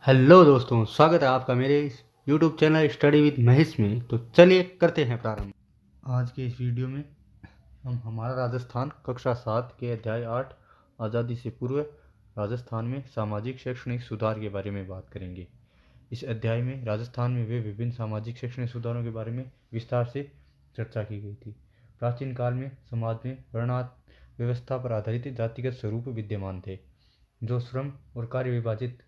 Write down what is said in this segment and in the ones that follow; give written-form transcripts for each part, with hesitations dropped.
Hello दोस्तों, स्वागत है आपका मेरे इस YouTube channel study with Mahesh में। तो चलिए करते हैं प्रारंभ। आज के इस वीडियो में हम हमारा राजस्थान कक्षा 7 के अध्याय 8 आज़ादी से पूर्व राजस्थान में सामाजिक शैक्षणिक सुधार के बारे में बात करेंगे। इस अध्याय में राजस्थान में वे विभिन्न सामाजिक शैक्षणिक सुधारों के बारे में विस्तार से चर्चा की गई थी। प्राचीन काल में समाज में वर्णाश्रम व्यवस्था पर आधारित जातिगत स्वरूप विद्यमान थे, जो श्रम और कार्य विभाजित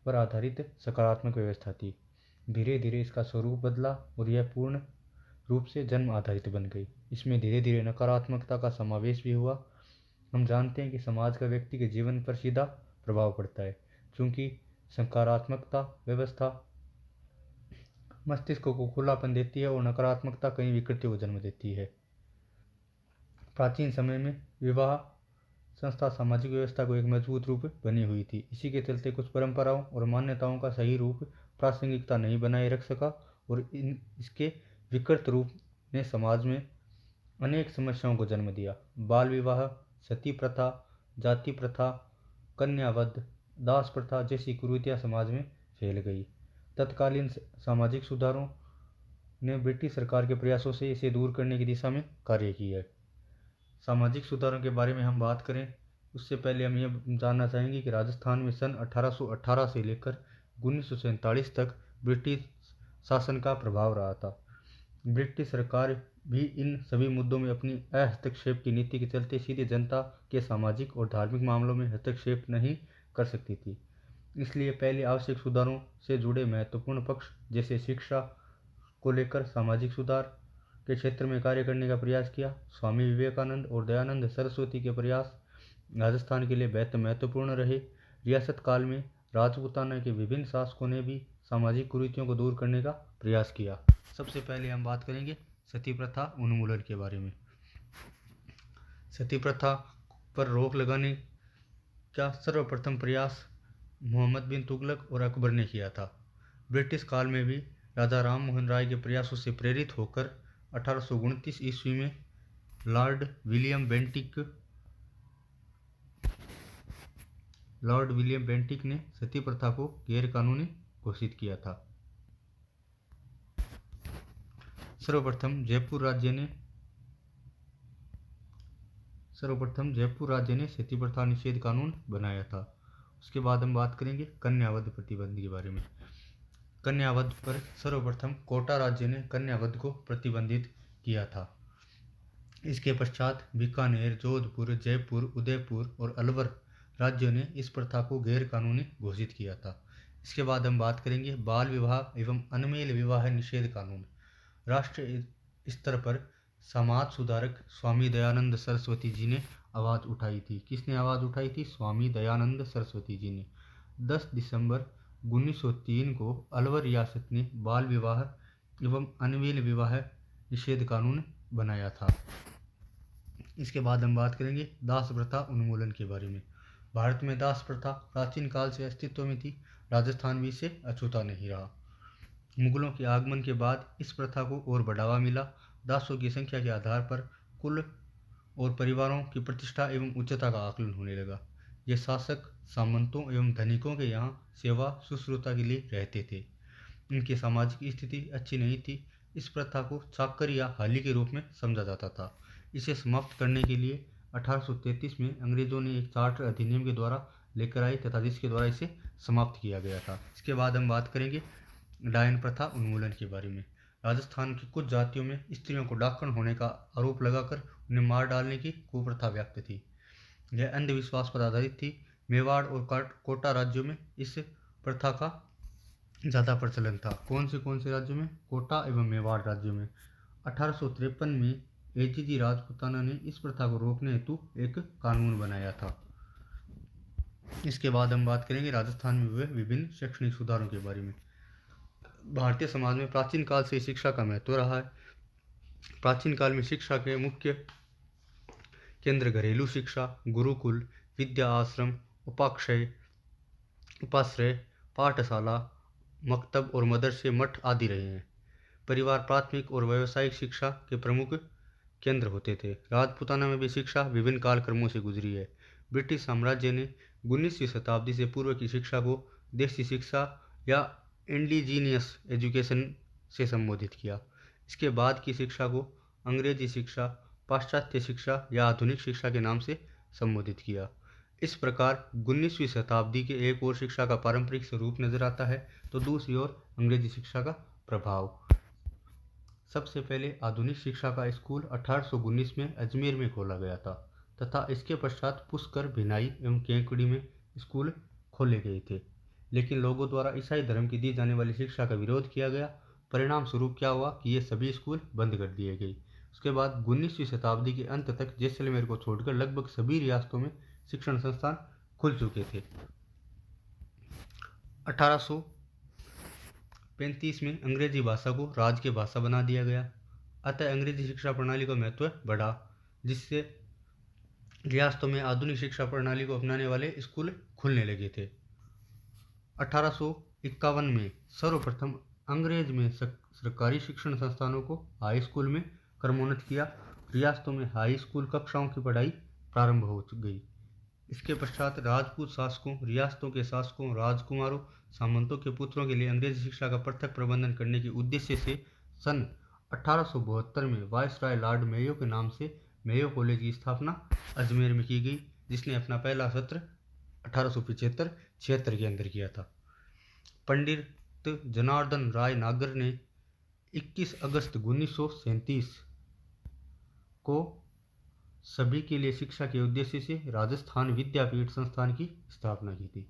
पर आधारित सकारात्मक व्यवस्था थी। धीरे धीरे इसका स्वरूप बदला और यह पूर्ण रूप से जन्म आधारित बन गई। इसमें धीरे धीरे नकारात्मकता का समावेश भी हुआ। हम जानते हैं कि समाज का व्यक्ति के जीवन पर सीधा प्रभाव पड़ता है, क्योंकि सकारात्मकता व्यवस्था मस्तिष्क को खुलापन देती है और नकारात्मकता कई विकृतियों को जन्म देती है। प्राचीन समय में विवाह संस्था सामाजिक व्यवस्था को एक मजबूत रूप बनी हुई थी। इसी के चलते कुछ परंपराओं और मान्यताओं का सही रूप प्रासंगिकता नहीं बनाए रख सका और इसके विकृत रूप ने समाज में अनेक समस्याओं को जन्म दिया। बाल विवाह, सती प्रथा, जाति प्रथा, कन्यावध, दास प्रथा जैसी कुरीतियां समाज में फैल गई। तत्कालीन सामाजिक सुधारों ने ब्रिटिश सरकार के प्रयासों से इसे दूर करने की दिशा में कार्य किया है। सामाजिक सुधारों के बारे में हम बात करें उससे पहले हम ये जानना चाहेंगे कि राजस्थान में सन 1818 से लेकर 1947 तक ब्रिटिश शासन का प्रभाव रहा था। ब्रिटिश सरकार भी इन सभी मुद्दों में अपनी हस्तक्षेप की नीति के चलते सीधे जनता के सामाजिक और धार्मिक मामलों में हस्तक्षेप नहीं कर सकती थी। इसलिए पहले आवश्यक सुधारों से जुड़े महत्वपूर्ण पक्ष जैसे शिक्षा को लेकर सामाजिक सुधार के क्षेत्र में कार्य करने का प्रयास किया। स्वामी विवेकानंद और दयानंद सरस्वती के प्रयास राजस्थान के लिए बेहद महत्वपूर्ण रहे। रियासत काल में राजपूताना के विभिन्न शासकों ने भी सामाजिक कुरीतियों को दूर करने का प्रयास किया। सबसे पहले हम बात करेंगे सती प्रथा उन्मूलन के बारे में। सती प्रथा पर रोक लगाने का सर्वप्रथम प्रयास मोहम्मद बिन तुगलक और अकबर ने किया था। ब्रिटिश काल में भी राजा राम मोहन राय के प्रयासों से प्रेरित होकर 1829 ईस्वी में लॉर्ड विलियम बेंटिक ने सती प्रथा को गैरकानूनी घोषित किया था। सर्वप्रथम जयपुर राज्य ने सती प्रथा निषेध कानून बनाया था। उसके बाद हम बात करेंगे कन्यावध प्रतिबंध के बारे में। कन्यावध पर सर्वप्रथम कोटा राज्य ने कन्यावध को प्रतिबंधित किया था। इसके पश्चात बीकानेर, जोधपुर, जयपुर, उदयपुर और अलवर राज्यों ने इस प्रथा को गैर कानूनी घोषित किया था। इसके बाद हम बात करेंगे बाल विवाह एवं अनमेल विवाह निषेध कानून। राष्ट्रीय स्तर पर समाज सुधारक स्वामी दयानंद सरस्वती जी ने आवाज़ उठाई थी। किसने आवाज़ उठाई थी? स्वामी दयानंद सरस्वती जी ने 10 दिसंबर 1903 को अलवर रियासत ने बाल विवाह एवं अनमेल विवाह निषेध कानून बनाया था। इसके बाद हम बात करेंगे दास प्रथा उन्मूलन के बारे में। भारत में दास प्रथा प्राचीन काल से अस्तित्व में थी। राजस्थान भी इसे अछूता नहीं रहा। मुगलों के आगमन के बाद इस प्रथा को और बढ़ावा मिला। दासों की संख्या के आधार पर कुल और परिवारों की प्रतिष्ठा एवं उच्चता का आकलन होने लगा। ये शासक सामंतों एवं धनिकों के यहाँ सेवा शुश्रूषा के लिए रहते थे। इनकी सामाजिक स्थिति अच्छी नहीं थी। इस प्रथा को चाकरी या हाली के रूप में समझा जाता था। इसे समाप्त करने के लिए 1833 में अंग्रेजों ने एक चार्टर अधिनियम के द्वारा लेकर आए तथा जिसके द्वारा इसे समाप्त किया गया था। इसके बाद हम बात करेंगे डायन प्रथा उन्मूलन के बारे में। राजस्थान की कुछ जातियों में स्त्रियों को डाकण होने का आरोप लगाकर उन्हें मार डालने की कुप्रथा व्याप्त थी। यह अंधविश्वास पर आधारित थी। मेवाड़ और कोटा राज्यों में इस प्रथा का ज़्यादा प्रचलन था। कौन से राज्यों में? कोटा एवं मेवाड़ राज्यों में। 1853 में एजीजी राजपूताना ने इस प्रथा को रोकने हेतु एक कानून बनाया था। इसके बाद हम बात करेंगे राजस्थान में हुए विभिन्न शैक्षणिक सुधारों के बारे में। भारतीय समाज में प्राचीन काल से शिक्षा का महत्व रहा है। प्राचीन काल में शिक्षा के मुख्य केंद्र घरेलू शिक्षा, गुरुकुल, विद्या आश्रम, उपाश्रय, पाठशाला, मकतब और मदरसे, मठ आदि रहे हैं। परिवार प्राथमिक और व्यावसायिक शिक्षा के प्रमुख केंद्र होते थे। राजपूताना में भी शिक्षा विभिन्न कालक्रमों से गुजरी है। ब्रिटिश साम्राज्य ने 19वीं शताब्दी से पूर्व की शिक्षा को देसी शिक्षा या इंडिजीनियस एजुकेशन से संबोधित किया। इसके बाद की शिक्षा को अंग्रेजी शिक्षा, पाश्चात्य शिक्षा या आधुनिक शिक्षा के नाम से संबोधित किया। इस प्रकार 19वीं शताब्दी के एक ओर शिक्षा का पारंपरिक स्वरूप नजर आता है तो दूसरी ओर अंग्रेजी शिक्षा का प्रभाव। सबसे पहले आधुनिक शिक्षा का स्कूल 1819 में अजमेर में खोला गया था तथा इसके पश्चात पुष्कर, भिलाई एवं केवड़ी में स्कूल खोले गए थे, लेकिन लोगों द्वारा ईसाई धर्म की दी जाने वाली शिक्षा का विरोध किया गया। परिणाम स्वरूप क्या हुआ कि ये सभी स्कूल बंद कर दिए गए। उसके बाद 19वीं शताब्दी के अंत तक जैसलमेर को छोड़कर लगभग सभी रियासतों में शिक्षण संस्थान खुल चुके थे। 1835 में अंग्रेजी भाषा को राज्य की भाषा बना दिया गया, अतः अंग्रेजी शिक्षा प्रणाली का महत्व बढ़ा, जिससे रियासतों में आधुनिक शिक्षा प्रणाली को अपनाने वाले स्कूल खुलने लगे थे। 1851 में सर्वप्रथम अंग्रेज में सरकारी शिक्षण संस्थानों को हाई स्कूल में क्रमोन्नत किया। रियासतों में हाई स्कूल कक्षाओं की पढ़ाई प्रारंभ हो गई। इसके पश्चात राजपूत शासकों, रियासतों के शासकों, राजकुमारों, सामंतों के पुत्रों के लिए अंग्रेजी शिक्षा का पृथक प्रबंधन करने के उद्देश्य से सन 1872 में वायसराय लॉर्ड मेयो के नाम से मेयो कॉलेज की स्थापना अजमेर में की गई, जिसने अपना पहला सत्र 1875-76 के अंदर किया था। पंडित जनार्दन राय नागर ने 21 अगस्त 1937 को सभी के लिए शिक्षा के उद्देश्य से राजस्थान विद्यापीठ संस्थान की स्थापना की थी।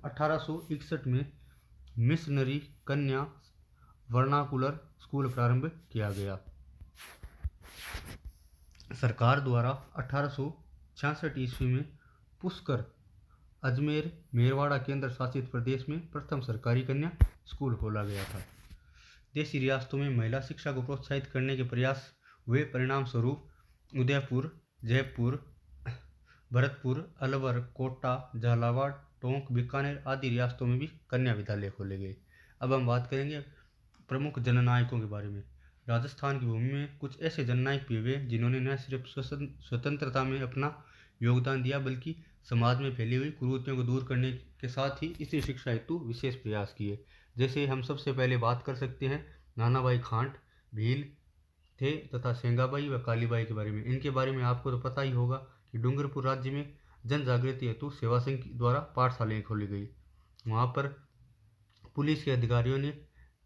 1861 में मिशनरी कन्या वर्नाकुलर स्कूल प्रारंभ किया गया। सरकार द्वारा 1866 ईस्वी में पुष्कर, अजमेर, मेरवाड़ा केंद्र शासित प्रदेश में प्रथम सरकारी कन्या स्कूल खोला गया था। देशी रियासतों में महिला शिक्षा को प्रोत्साहित करने के प्रयास हुए। परिणाम स्वरूप उदयपुर, जयपुर, भरतपुर, अलवर, कोटा, झालावाड़, टोंक, बीकानेर आदि रियासतों में भी कन्या विद्यालय खोले गए। अब हम बात करेंगे प्रमुख जननायकों के बारे में। राजस्थान की भूमि में कुछ ऐसे जननायक भी हुए जिन्होंने न सिर्फ स्वतंत्रता में अपना योगदान दिया बल्कि समाज में फैली हुई कुरीतियों को दूर करने के साथ ही स्त्री शिक्षा हेतु विशेष प्रयास किए। जैसे हम सबसे पहले बात कर सकते हैं नानाभाई खांट, भील थे तथा सेंगाबाई व कालीबाई के बारे में। इनके बारे में आपको तो पता ही होगा कि डूंगरपुर राज्य में जन जागृति हेतु सेवा संघ द्वारा पाठशालाएं खोली गई। वहाँ पर पुलिस के अधिकारियों ने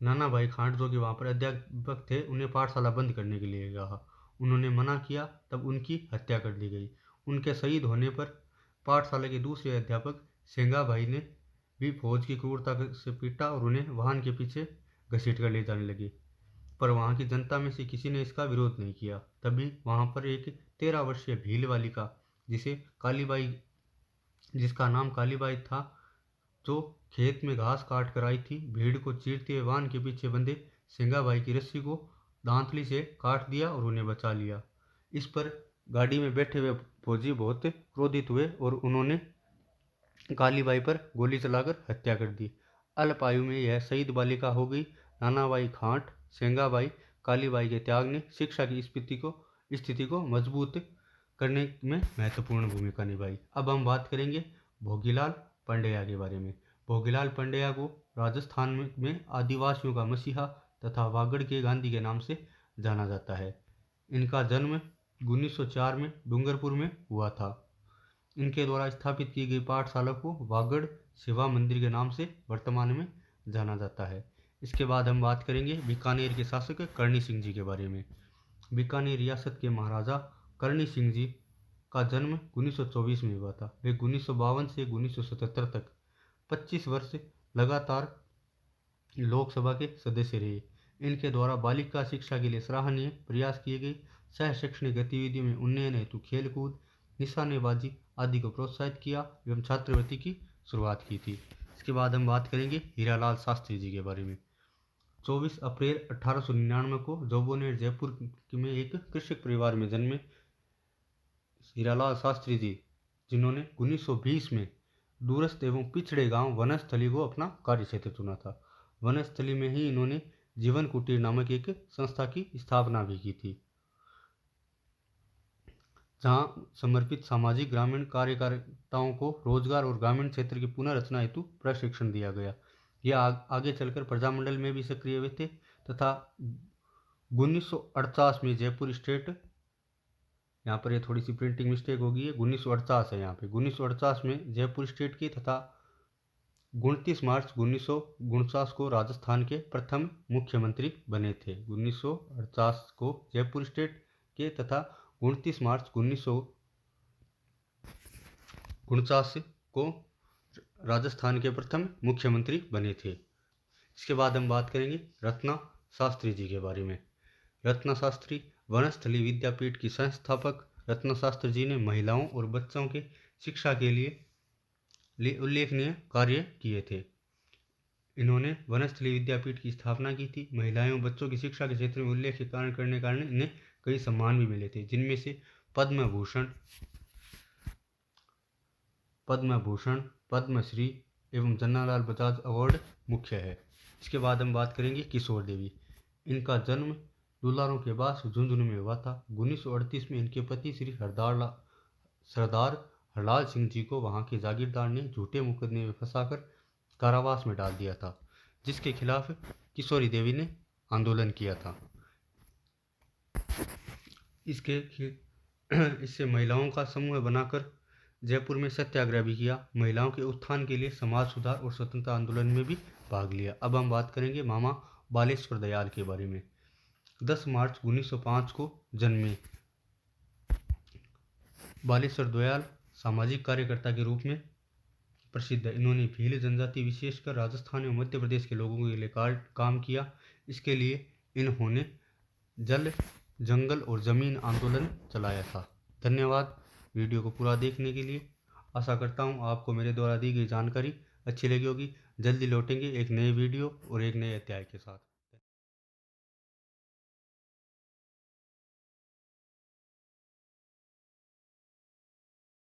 नानाभाई खांट, जो कि वहाँ पर अध्यापक थे, उन्हें पाठशाला बंद करने के लिए कहा। उन्होंने मना किया, तब उनकी हत्या कर दी गई। उनके शहीद होने पर पाठशाला के दूसरे अध्यापक सेंगाबाई ने भी फौज की क्रूरता से पीटा और उन्हें वाहन के पीछे घसीट कर ले जाने लगे, पर वहाँ की जनता में से किसी ने इसका विरोध नहीं किया। तभी वहाँ पर एक 13 वर्षीय भील बालिका जिसका नाम कालीबाई था, जो खेत में घास काट कर आई थी, भीड़ को चीरते हुए वाहन के पीछे बंधे सेंगाबाई की रस्सी को दांतली से काट दिया और उन्हें बचा लिया। इस पर गाड़ी में बैठे हुए फौजी बहुत क्रोधित हुए और उन्होंने कालीबाई पर गोली चलाकर हत्या कर दी। अल्प आयु में यह शहीद बालिका हो गई। नानाभाई खांट, सेंगाबाई, कालीबाई के त्याग ने शिक्षा की स्थिति को मजबूत करने में महत्वपूर्ण भूमिका निभाई। अब हम बात करेंगे भोगीलाल पंड्या के बारे में। भोगीलाल पंड्या को राजस्थान में आदिवासियों का मसीहा तथा वागड़ के गांधी के नाम से जाना जाता है। इनका जन्म 1904 में डूंगरपुर में हुआ था। इनके द्वारा स्थापित की गई पाठशाला को वागड़ शिवा मंदिर के नाम से वर्तमान में जाना जाता है। इसके बाद हम बात करेंगे बीकानेर के शासक करणी सिंह जी के बारे में। बीकानेर रियासत के महाराजा करणी सिंह जी का जन्म 1924 में हुआ था। वे 1952 से 1977 तक 25 वर्ष लगातार लोकसभा के सदस्य रहे। इनके द्वारा बालिका शिक्षा के लिए सराहनीय प्रयास किए गए। सह शैक्षणिक गतिविधियों में उन्नयन हेतु खेलकूद, निशानेबाजी आदि को प्रोत्साहित किया एवं छात्रवृत्ति की शुरुआत की थी। इसके बाद हम बात करेंगे हीरालाल शास्त्री जी के बारे में। 24 अप्रैल 1899 को जोबनेर जयपुर में एक कृषक परिवार में जन्मे हीरालाल शास्त्री जी, जिन्होंने 1920 में दूरस्थ एवं पिछड़े गांव वनस्थली को अपना कार्यक्षेत्र चुना था। वनस्थली में ही इन्होंने जीवन कुटीर नामक एक संस्था की स्थापना भी की थी। जहां समर्पित सामाजिक ग्रामीण कार्यकर्ताओं को रोजगार और ग्रामीण क्षेत्र की पुनर्रचना हेतु प्रशिक्षण दिया गया। यह आगे चलकर प्रजामंडल में भी सक्रिय हुए थे तथा 1948 में जयपुर स्टेट, यहाँ पर ये थोड़ी सी प्रिंटिंग मिस्टेक होगी, है 1948 है यहाँ पे, 1948 में जयपुर स्टेट की तथा 29 मार्च 1949 को राजस्थान के प्रथम मुख्यमंत्री बने थे। 1948 को जयपुर स्टेट के तथा 29 मार्च 1949 को राजस्थान के प्रथम मुख्यमंत्री बने थे। इसके बाद हम बात करेंगे रत्ना शास्त्री जी के बारे में। रत्ना शास्त्री वनस्थली विद्यापीठ की संस्थापक रत्ना शास्त्री जी ने महिलाओं और बच्चों के शिक्षा के लिए उल्लेखनीय कार्य किए थे। इन्होंने वनस्थली विद्यापीठ की स्थापना की थी। महिलाओं और बच्चों की शिक्षा के क्षेत्र में उल्लेख के कारण इन्हें कई सम्मान भी मिले थे, जिनमें से पद्म भूषण, पद्मश्री एवं जन्नालाल बजाज अवार्ड मुख्य है। इसके बाद हम बात करेंगे किशोर देवी। इनका जन्म लुलारों के पास झुंझुनू में हुआ था। 1938 में इनके पति श्री सरदार हरलाल सिंह जी को वहां के जागीरदार ने झूठे मुकदमे में फंसाकर कारावास में डाल दिया था, जिसके खिलाफ किशोरी देवी ने आंदोलन किया था। इससे महिलाओं का समूह बनाकर जयपुर में सत्याग्रह भी किया। महिलाओं के उत्थान के लिए समाज सुधार और स्वतंत्रता आंदोलन में भी भाग लिया। अब हम बात करेंगे मामा बालेश्वर दयाल के बारे में। 10 मार्च 1905 को जन्मे बालेश्वर दयाल सामाजिक कार्यकर्ता के रूप में प्रसिद्ध है। इन्होंने भील जनजाति विशेषकर राजस्थान और मध्य प्रदेश के लोगों के लिए काम किया। इसके लिए इन्होंने जल, जंगल और जमीन आंदोलन चलाया था। धन्यवाद वीडियो को पूरा देखने के लिए। आशा करता हूँ आपको मेरे द्वारा दी गई जानकारी अच्छी लगी होगी। जल्दी लौटेंगे एक नए वीडियो और एक नए अध्याय के साथ।